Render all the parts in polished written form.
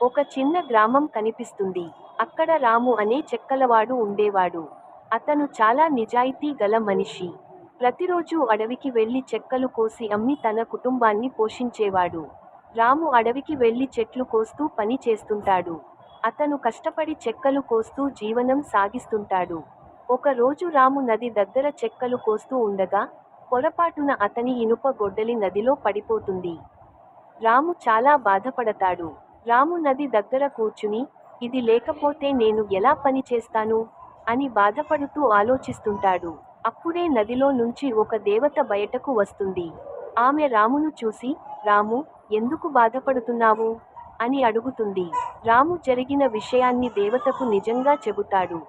ఒక చిన్న గ్రామం కనిపిస్తుంది. అక్కడ రాము అనే చెక్కలవాడు ఉండేవాడు. అతను చాలా నిజాయితీ గల మనిషి. ప్రతిరోజూ అడవికి వెళ్లి చెక్కలు కోసి అమ్మి తన కుటుంబాన్ని పోషించేవాడు. రాము అడవికి వెళ్లి చెట్లు కోస్తూ పని చేస్తుంటాడు. అతను కష్టపడి చెక్కలు కోస్తూ జీవనం సాగిస్తుంటాడు. ఒక రోజు రాము నది దగ్గర చెక్కలు కోస్తూ ఉండగా, పొరపాటున అతని ఇనుప గొడ్డలి నదిలో పడిపోతుంది. రాము చాలా బాధపడతాడు. రాము నది దగ్గర కూర్చుని, ఇది లేకపోతే నేను ఎలా పని చేస్తాను? అని బాధపడుతూ ఆలోచిస్తుంటాడు. అప్పుడే నదిలో నుంచి ఒక దేవత బయటకు వస్తుంది. ఆమె రామును చూసి, రాము, ఎందుకు బాధపడుతున్నావు? అని అడుగుతుంది. రాము జరిగిన విషయాన్ని దేవతకు నిజంగా చెబుతాడు.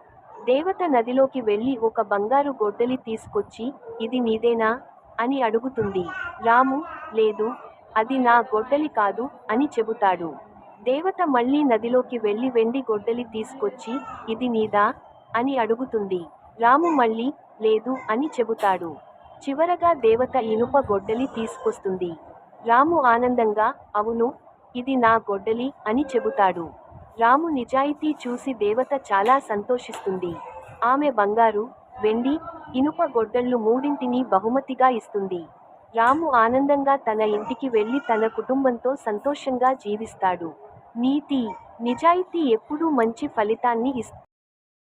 దేవత నదిలోకి వెళ్లి ఒక బంగారు గొడ్డలి తీసుకొచ్చి, ఇది నీదేనా? అని అడుగుతుంది. రాము, లేదు, అది నా గొడ్డలి కాదు, అని చెబుతాడు. దేవత మళ్ళీ నదిలోకి వెళ్లి వెండి గొడ్డలి తీసుకొచ్చి, ఇది నీదా? అని అడుగుతుంది. రాము మళ్ళీ, లేదు, అని చెబుతాడు. చివరగా దేవత ఇనుప గొడ్డలి తీసుకొస్తుంది. రాము ఆనందంగా, అవును, ఇది నా గొడ్డలి, అని చెబుతాడు. రాము నిజాయితీ చూసి దేవత చాలా సంతోషిస్తుంది. ఆమె బంగారు, వెండి, ఇనుప గొడ్డళ్ళు మూడింటినీ బహుమతిగా ఇస్తుంది. రాము ఆనందంగా తన ఇంటికి వెళ్లి తన కుటుంబంతో సంతోషంగా జీవిస్తాడు. నీతి: నిజాయితీ ఎప్పుడూ మంచి ఫలితాన్ని ఇస్తుంది.